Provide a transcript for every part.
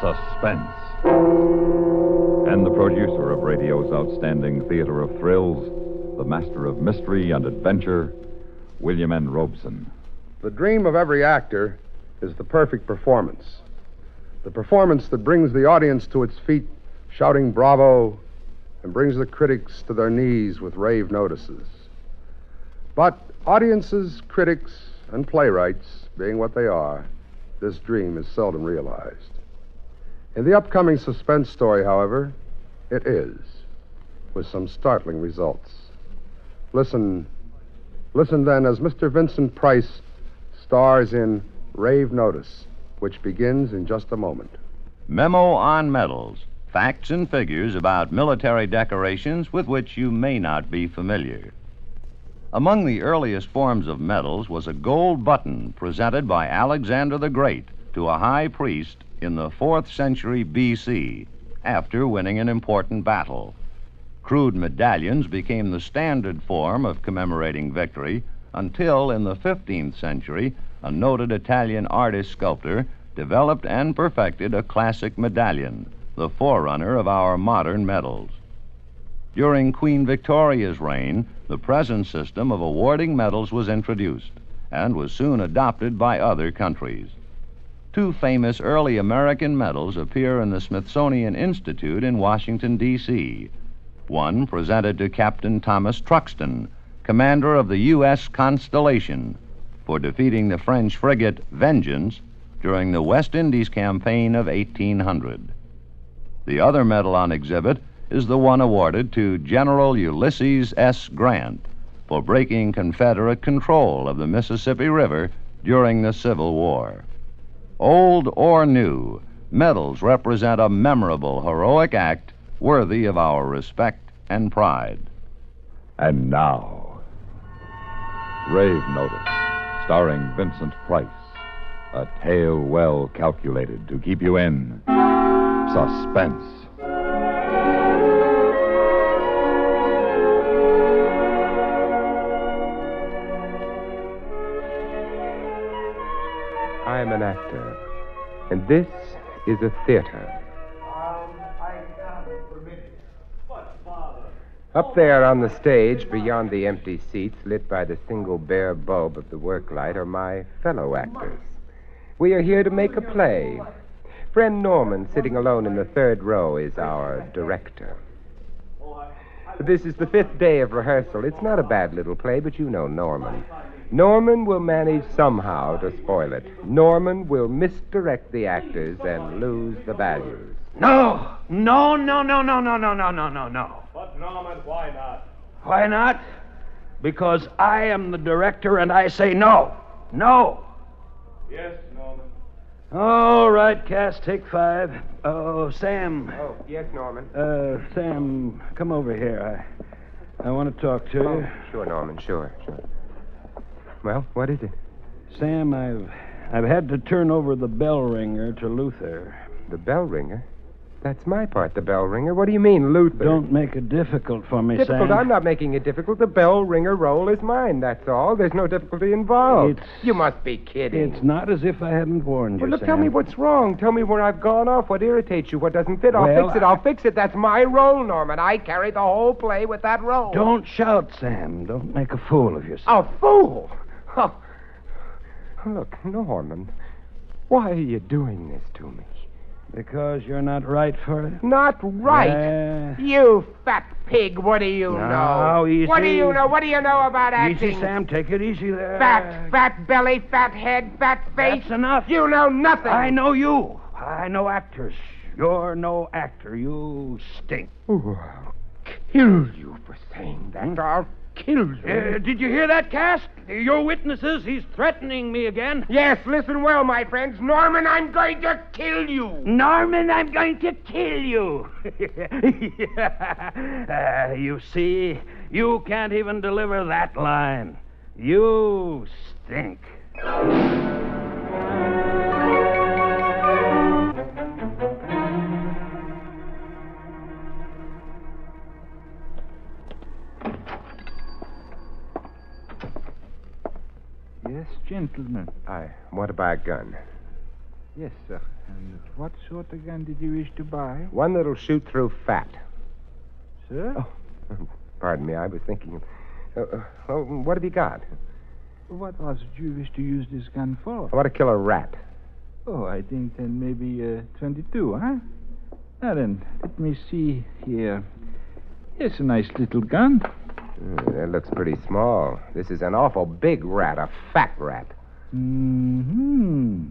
Suspense. And the producer of radio's outstanding theater of thrills, the master of mystery and adventure, William N. Robeson. The dream of every actor is the perfect performance. The performance that brings the audience to its feet, shouting bravo, and brings the critics to their knees with rave notices. But audiences, critics, and playwrights, being what they are, this dream is seldom realized. In the upcoming Suspense story, however, it is, with some startling results. Listen then as Mr. Vincent Price stars in Rave Notice, which begins in just a moment. Memo on Medals. Facts and figures about military decorations with which you may not be familiar. Among the earliest forms of medals was a gold button presented by Alexander the Great to a high priest in the 4th century B.C. after winning an important battle. Crude medallions became the standard form of commemorating victory until in the 15th century a noted Italian artist-sculptor developed and perfected a classic medallion, the forerunner of our modern medals. During Queen Victoria's reign, the present system of awarding medals was introduced and was soon adopted by other countries. Two famous early American medals appear in the Smithsonian Institute in Washington, D.C. One presented to Captain Thomas Truxton, commander of the U.S. Constellation, for defeating the French frigate Vengeance during the West Indies campaign of 1800. The other medal on exhibit is the one awarded to General Ulysses S. Grant for breaking Confederate control of the Mississippi River during the Civil War. Old or new, medals represent a memorable, heroic act worthy of our respect and pride. And now, Rave Notice, starring Vincent Price. A tale well calculated to keep you in suspense. I'm an actor, and this is a theater. Up there on the stage, beyond the empty seats, lit by the single bare bulb of the work light, are my fellow actors. We are here to make a play. Friend Norman, sitting alone in the third row, is our director. This is the 5th day of rehearsal. It's not a bad little play, but you know Norman. Norman will manage somehow to spoil it. Norman will misdirect the actors and lose the values. No. But, Norman, why not? Why not? Because I am the director and I say no. No. Yes, Norman. All right, cast, take 5. Oh, Sam. Oh, yes, Norman. Sam, come over here. I want to talk to you. Sure, Norman, sure. Well, what is it? Sam, I've had to turn over the bell ringer to Luther. The bell ringer? That's my part, the bell ringer. What do you mean, Luther? Don't make it difficult for me, Difficult? Sam. I'm not making it difficult. The bell ringer role is mine, that's all. There's no difficulty involved. You must be kidding. It's not as if I hadn't warned you, Well, look, Sam. tell me what's wrong. Tell me where I've gone off, what irritates you, what doesn't fit. I'll Well, fix it. I'll fix it. That's my role, Norman. I carry the whole play with that role. Don't shout, Sam. Don't make a fool of yourself. A fool? Oh. Look, Norman, why are you doing this to me? Because you're not right for it? Not right. You fat pig, what do you know? Easy. What do you know? What do you know about acting? Easy, Sam. Take it easy there. Fat belly, fat head, fat face. That's enough. You know nothing. I know you. I know actors. You're no actor. You stink. Oh, I'll kill you for saying that. I'll kill you. Did you hear that, Cass? Your witnesses. He's threatening me again. Yes, listen well, my friends. Norman, I'm going to kill you. Norman, I'm going to kill you. You see, you can't even deliver that line. You stink. Yes, gentlemen. I want to buy a gun. Yes, sir. And what sort of gun did you wish to buy? One that'll shoot through fat. Sir? Oh, pardon me, I was thinking... what have you got? What was it you wish to use this gun for? I want to kill a rat. Oh, I think then maybe 22, huh? Now then, let me see here. It's a nice little gun. That looks pretty small. This is an awful big rat, a fat rat. Mm-hmm.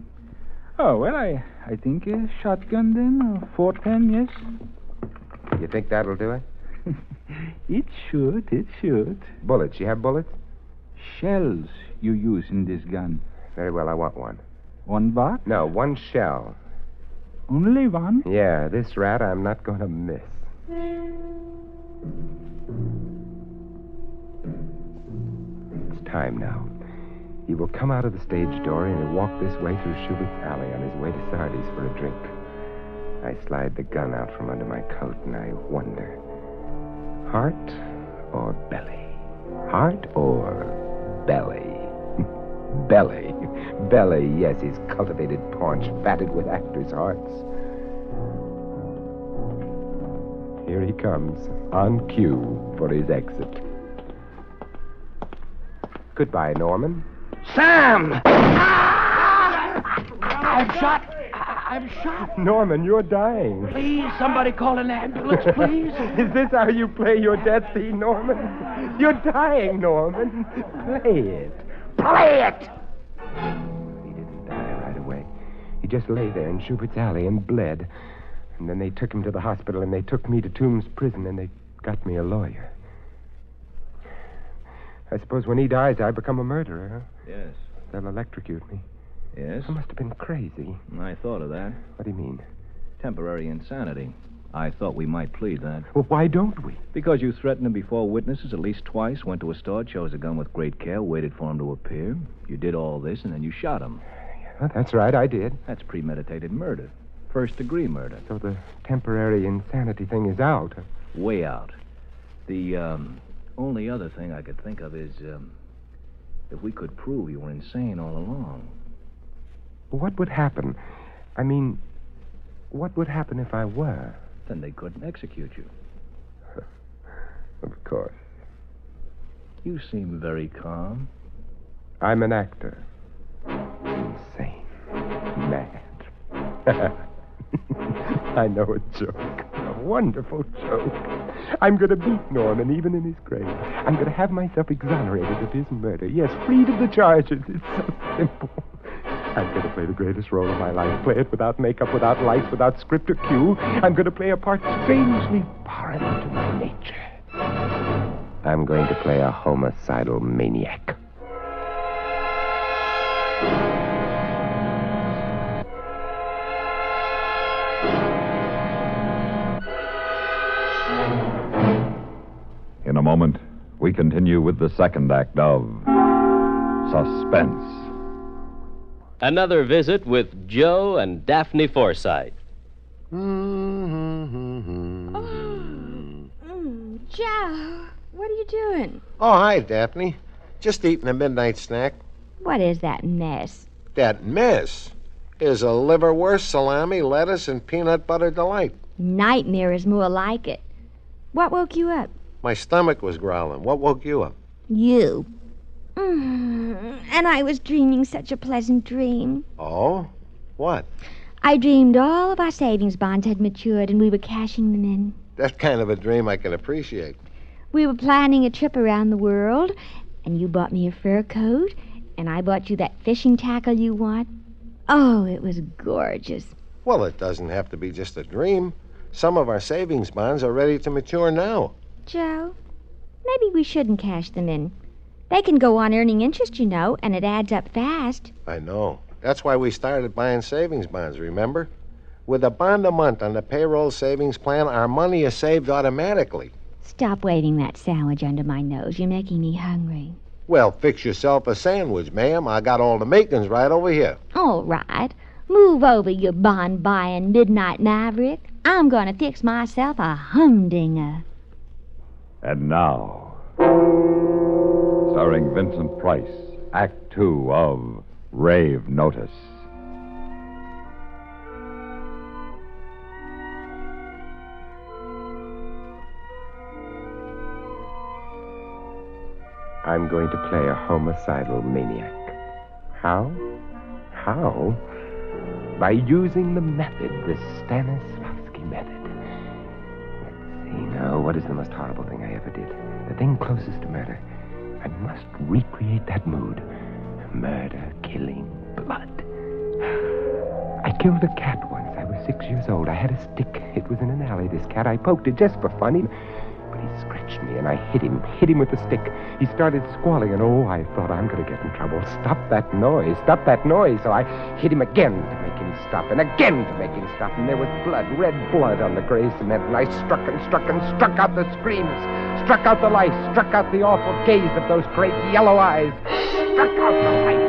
Oh, well, I think a shotgun then, or 410, yes? You think that'll do it? It should. Bullets. You have bullets? Shells you use in this gun. Very well, I want one. One box? No, one shell. Only one? Yeah, this rat I'm not going to miss. It's time now. He will come out of the stage door and he'll walk this way through Schubert's Alley on his way to Sardi's for a drink. I slide the gun out from under my coat and I wonder. Heart or belly? Heart or belly? Belly. Belly, yes, his cultivated paunch, fatted with actors' hearts. Here he comes, on cue for his exit. Goodbye, Norman. Sam! I'm shot. Norman, you're dying. Please, somebody call an ambulance, please. Is this how you play your death scene, Norman? You're dying, Norman. Play it. Play it! He didn't die right away. He just lay there in Schubert's Alley and bled. And then they took him to the hospital, and they took me to Tombs Prison, and they got me a lawyer. I suppose when he dies, I become a murderer, huh? Yes. They'll electrocute me. Yes? I must have been crazy. I thought of that. What do you mean? Temporary insanity. I thought we might plead that. Well, why don't we? Because you threatened him before witnesses at least twice, went to a store, chose a gun with great care, waited for him to appear. You did all this, and then you shot him. Yeah, that's right, I did. That's premeditated murder. First-degree murder. So the temporary insanity thing is out. Way out. The only other thing I could think of is if we could prove you were insane all along. What would happen? I mean, what would happen if I were? Then they couldn't execute you. Of course. You seem very calm. I'm an actor. Insane. Mad. I know a joke. A wonderful joke. I'm going to beat Norman even in his grave. I'm going to have myself exonerated of his murder. Yes, freed of the charges. It's so simple. I'm going to play the greatest role of my life. Play it without makeup, without lights, without script or cue. I'm going to play a part strangely foreign to my nature. I'm going to play a homicidal maniac. In a moment, we continue with the second act of Suspense. Another visit with Joe and Daphne Forsythe. Joe, what are you doing? Oh, hi, Daphne. Just eating a midnight snack. What is that mess? That mess is a liverwurst, salami, lettuce, and peanut butter delight. Nightmare is more like it. What woke you up? My stomach was growling. What woke you up? You. And I was dreaming such a pleasant dream. Oh? What? I dreamed all of our savings bonds had matured and we were cashing them in. That kind of a dream I can appreciate. We were planning a trip around the world, and you bought me a fur coat, and I bought you that fishing tackle you want. Oh, it was gorgeous. Well, it doesn't have to be just a dream. Some of our savings bonds are ready to mature now. Joe, maybe we shouldn't cash them in. They can go on earning interest, you know, and it adds up fast. I know. That's why we started buying savings bonds, remember? With a bond a month on the payroll savings plan, our money is saved automatically. Stop waving that sandwich under my nose. You're making me hungry. Well, fix yourself a sandwich, ma'am. I got all the makings right over here. All right. Move over, you bond-buying midnight maverick. I'm going to fix myself a humdinger. And now, starring Vincent Price, Act 2 of Rave Notice. I'm going to play a homicidal maniac. How? How? By using the method, the Stanislavski method. Let's see now, what is the most horrible thing I ever did? The thing closest to murder. I must recreate that mood. Murder, killing, blood. I killed a cat once. I was 6 years old. I had a stick. It was in an alley, this cat. I poked it just for fun. But he scratched me, and I hit him with the stick. He started squalling, and I thought, I'm going to get in trouble. Stop that noise. So I hit him again to make him stop, and again to make him stop, and there was blood, red blood on the gray cement, and I struck out the screams, struck out the life, struck out the awful gaze of those great yellow eyes, struck out the light,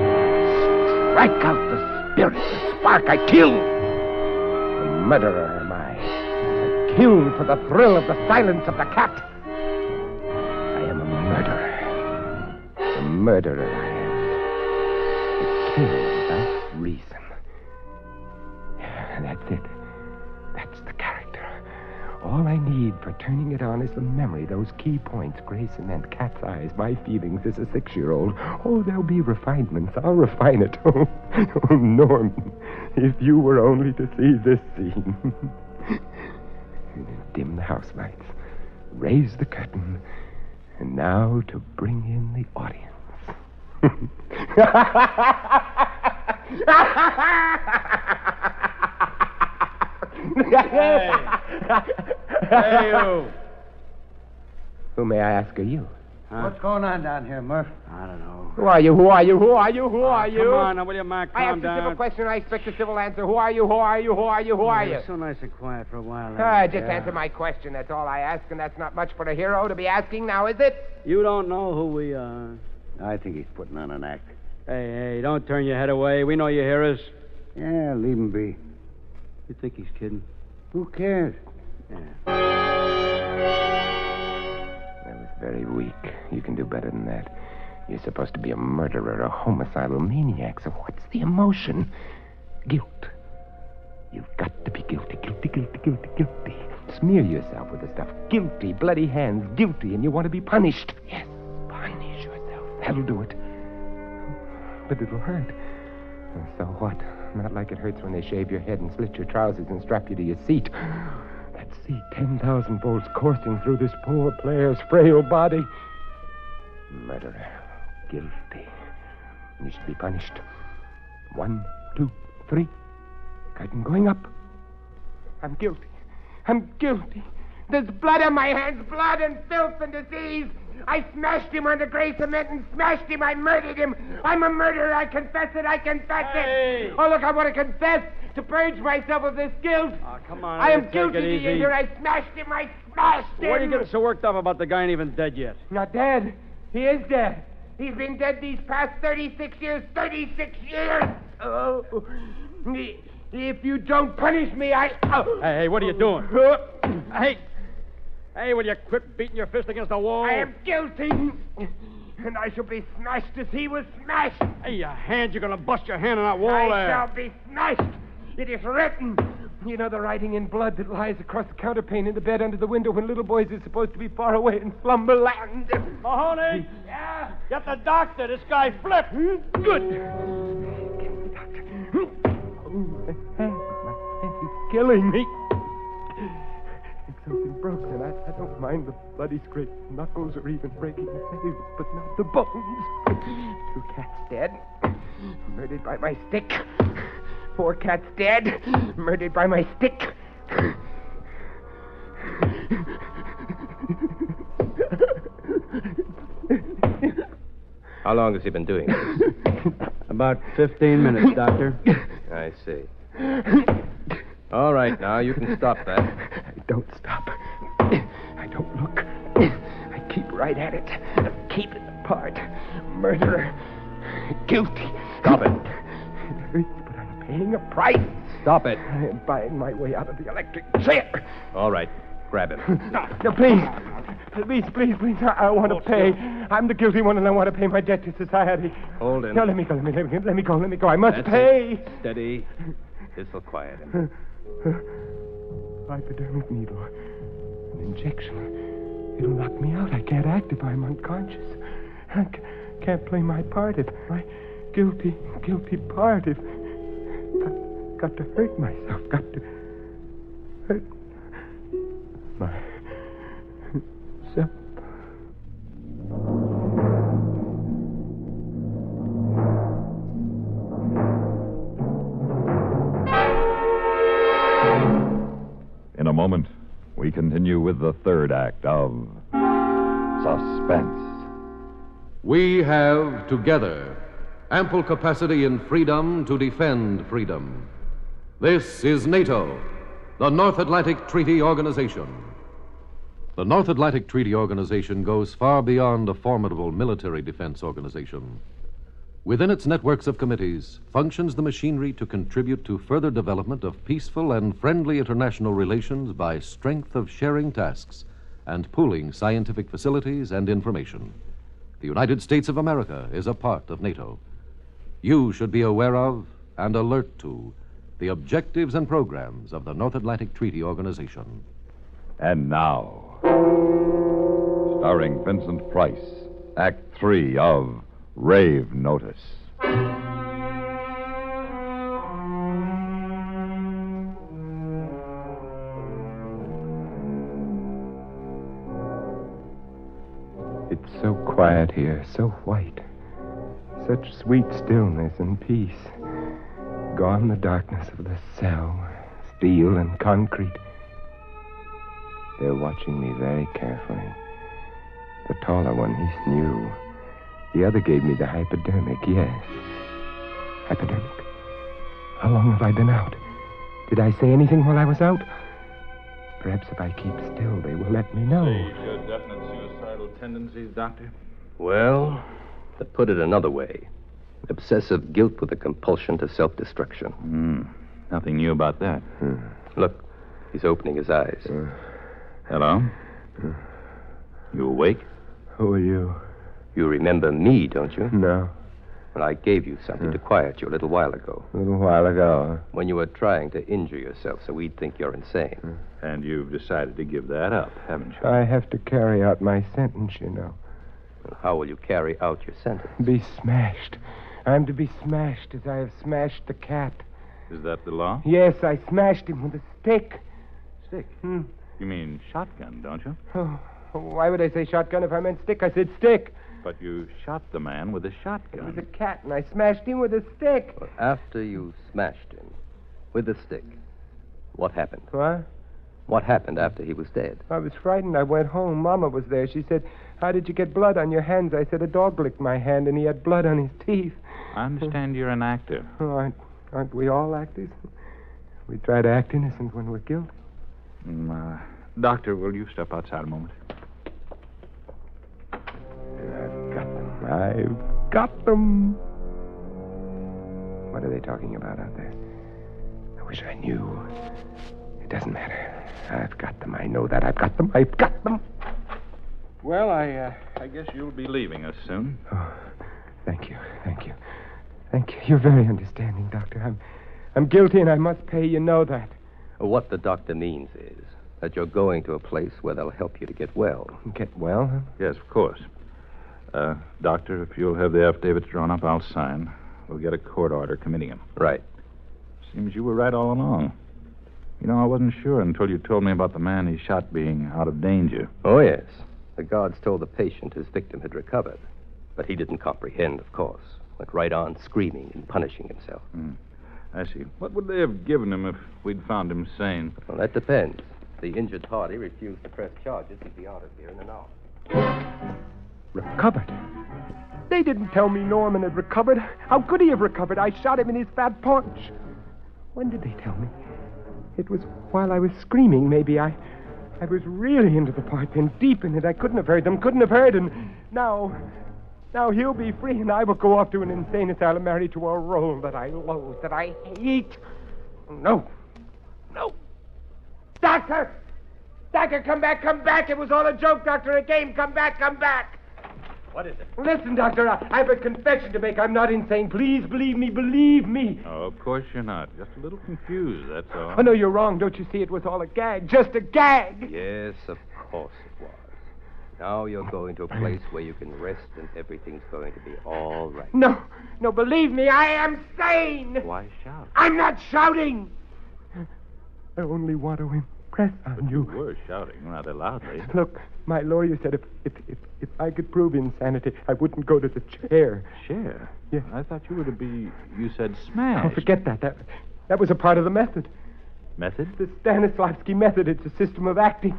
struck out the spirit, the spark. I killed. A murderer am I. I killed for the thrill of the silence of the cat. I am a murderer. A murderer I am. I kill without reason. That's it. That's the character. All I need for turning it on is the memory, those key points, gray cement, cat's eyes, my feelings as a 6-year-old. There'll be refinements. I'll refine it. Oh, Norman, if you were only to see this scene. Dim the house lights, raise the curtain, and now to bring in the audience. Hey, you. Who, may I ask, are you? Huh? What's going on down here, Murph? I don't know. Who are you? Come on, now, will you, Mark? I asked a civil question, I expect a civil answer. Who are you? So nice and quiet for a while. Just answer my question. That's all I ask, and that's not much for a hero to be asking now, is it? You don't know who we are. I think he's putting on an act. Hey, don't turn your head away. We know you hear us. Yeah, leave him be. You think he's kidding? Who cares? Yeah. That was very weak. You can do better than that. You're supposed to be a murderer, a homicidal maniac, so what's the emotion? Guilt. You've got to be guilty. Guilty. Smear yourself with the stuff. Guilty, bloody hands, guilty, and you want to be punished. Yes, punish yourself. That'll do it. But it'll hurt. So what? Not like it hurts when they shave your head and slit your trousers and strap you to your seat. That seat, 10,000 volts coursing through this poor player's frail body. Murderer. Guilty. You should be punished. 1, 2, 3. Curtain going up. I'm guilty. There's blood on my hands, blood and filth and disease. I smashed him on the gray cement and smashed him. I murdered him. I'm a murderer. I confess it. It. Oh, look, I want to confess to purge myself of this guilt. Oh, come on. I am guilty to the injury. I smashed him. What are you getting so worked up about? The guy ain't even dead yet. Not dead. He is dead. He's been dead these past 36 years. 36 years. Oh, if you don't punish me, Hey, what are you doing? Hey, will you quit beating your fist against the wall? I am guilty, and I shall be smashed as he was smashed. Hey, your hand, you're going to bust your hand on that wall there. I shall be smashed. It is written. You know the writing in blood that lies across the counterpane in the bed under the window when little boys are supposed to be far away in slumberland. Mahoney? Yeah? Get the doctor. This guy flipped. Good. Get the doctor. My hand is killing me. Something broke, and I don't mind the bloody scraped knuckles or even breaking the nails, but not the bones. 2 cats dead, murdered by my stick. 4 cats dead, murdered by my stick. How long has he been doing this? About 15 minutes, Doctor. I see. All right, now, you can stop that. I don't stop. I don't look. I keep right at it. Keep it apart. Murderer. Guilty. Stop it. It hurts, but I'm paying a price. Stop it. I am buying my way out of the electric chair. All right, grab him. No, please. Please. I want to pay. I'm the guilty one, and I want to pay my debt to society. Hold him. No, let me go. I must pay. It. Steady. This'll quiet him. Hypodermic needle. An injection. It'll knock me out. I can't act if I'm unconscious. I can't play my part, my guilty part. Got to hurt myself. Got to hurt myself. In a moment, we continue with the third act of Suspense. We have together ample capacity and freedom to defend freedom. This is NATO, the North Atlantic Treaty Organization. The North Atlantic Treaty Organization goes far beyond a formidable military defense organization. Within its networks of committees functions the machinery to contribute to further development of peaceful and friendly international relations by strength of sharing tasks and pooling scientific facilities and information. The United States of America is a part of NATO. You should be aware of and alert to the objectives and programs of the North Atlantic Treaty Organization. And now, starring Vincent Price, Act 3 of Rave Notice. It's so quiet here, so white. Such sweet stillness and peace. Gone the darkness of the cell, steel and concrete. They're watching me very carefully. The taller one, he's new. The other gave me the hypodermic, yes. Hypodermic? How long have I been out? Did I say anything while I was out? Perhaps if I keep still, they will let me know. Your definite suicidal tendencies, Doctor? Well, to put it another way, obsessive guilt with a compulsion to self-destruction. Nothing new about that. Look, he's opening his eyes. Hello? You awake? Who are you? You remember me, don't you? No. Well, I gave you something to quiet you a little while ago. A little while ago. When you were trying to injure yourself so we'd think you're insane. And you've decided to give that up, haven't you? I have to carry out my sentence, you know. Well, how will you carry out your sentence? Be smashed. I'm to be smashed as I have smashed the cat. Is that the law? Yes, I smashed him with a stick. Stick? You mean shotgun, don't you? Oh, why would I say shotgun if I meant stick? I said stick. But you shot the man with a shotgun. It was a cat, and I smashed him with a stick. Well, after you smashed him with the stick, what happened? What? What happened after he was dead? I was frightened. I went home. Mama was there. She said, "How did you get blood on your hands?" I said, "A dog licked my hand, and he had blood on his teeth." I understand you're an actor. Oh, aren't we all actors? We try to act innocent when we're guilty. Doctor, will you step outside a moment? I've got them. What are they talking about out there? I wish I knew. It doesn't matter. I've got them. I know that. I've got them. I've got them. Well, I guess you'll be leaving us soon. Oh, thank you. Thank you. Thank you. You're very understanding, Doctor. I'm guilty and I must pay. You know that. What the doctor means is that you're going to a place where they'll help you to get well. Get well, huh? Yes, of course. Doctor, if you'll have the affidavits drawn up, I'll sign. We'll get a court order committing him. Right. Seems you were right all along. You know, I wasn't sure until you told me about the man he shot being out of danger. Oh, yes. The guards told the patient his victim had recovered. But he didn't comprehend, of course. Went right on screaming and punishing himself. I see. What would they have given him if we'd found him sane? Well, that depends. The injured party refused to press charges. He'd be out of here in an hour. Recovered? They didn't tell me Norman had recovered. How could he have recovered? I shot him in his fat paunch. When did they tell me? It was while I was screaming, maybe. I was really into the part, then deep in it. I couldn't have heard them, and now he'll be free, and I will go off to an insane asylum married to a role that I loathe, that I hate. No. Doctor! Doctor, come back. It was all a joke, Doctor, a game. Come back. What is it? Listen, Doctor, I have a confession to make. I'm not insane. Please believe me. Oh, of course you're not. Just a little confused, that's all. Oh, no, you're wrong. Don't you see? It was all a gag. Just a gag. Yes, of course it was. Now you're going to a place where you can rest and everything's going to be all right. No, believe me, I am sane. Why shout? I'm not shouting. I only want to impress on you. You were shouting rather loudly. Look, my lawyer said if I could prove insanity, I wouldn't go to the chair. Chair? Yeah. I thought you were to be, you said smashed. Oh, forget that. That was a part of the method. Method? The Stanislavski method. It's a system of acting.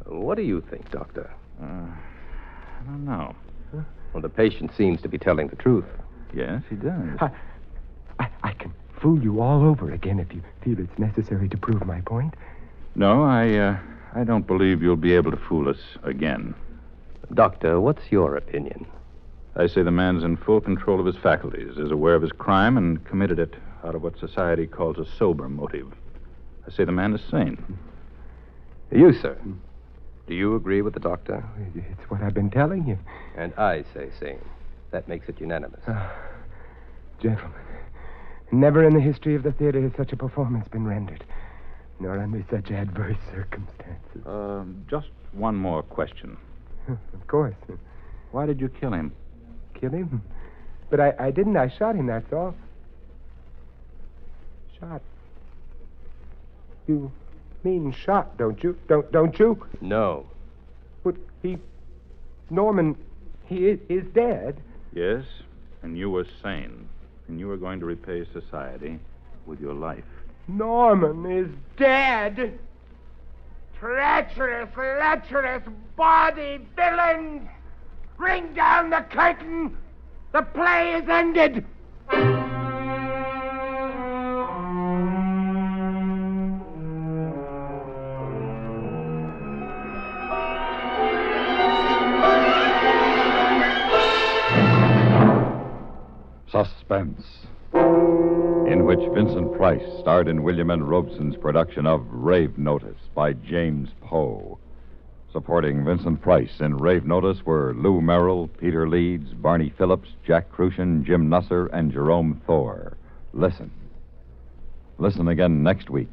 What do you think, Doctor? I don't know. Huh? Well, the patient seems to be telling the truth. Yes, he does. I can fool you all over again if you feel it's necessary to prove my point. No, I don't believe you'll be able to fool us again. Doctor, what's your opinion? I say the man's in full control of his faculties, is aware of his crime, and committed it out of what society calls a sober motive. I say the man is sane. You, sir. Do you agree with the doctor? It's what I've been telling you. And I say sane. That makes it unanimous. Gentlemen, never in the history of the theater has such a performance been rendered, nor under such adverse circumstances. Just one more question. Of course. Why did you kill him? Kill him? But I didn't. I shot him, that's all. Shot. You mean shot, don't you? Don't you? No. But Norman, he is dead. Yes, and you were sane. And you were going to repay society with your life. Norman is dead. Treacherous, lecherous, bawdy villains! Ring down the curtain! The play is ended! Suspense, in which Vincent Price starred in William N. Robeson's production of Rave Notice by James Poe. Supporting Vincent Price in Rave Notice were Lou Merrill, Peter Leeds, Barney Phillips, Jack Crucian, Jim Nusser, and Jerome Thor. Listen. Listen again next week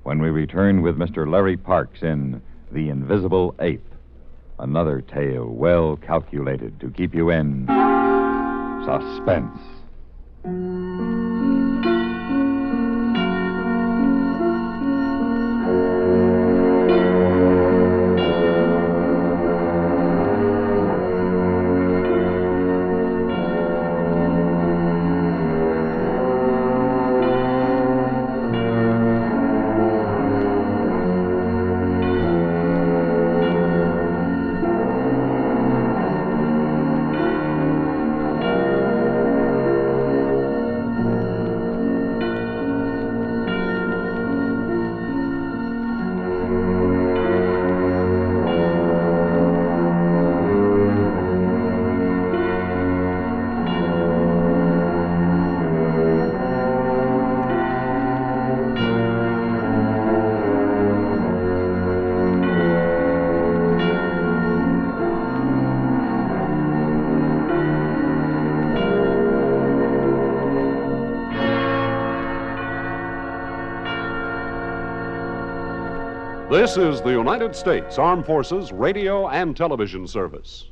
when we return with Mr. Larry Parks in The Invisible Ape, another tale well calculated to keep you in suspense. This is the United States Armed Forces Radio and Television Service.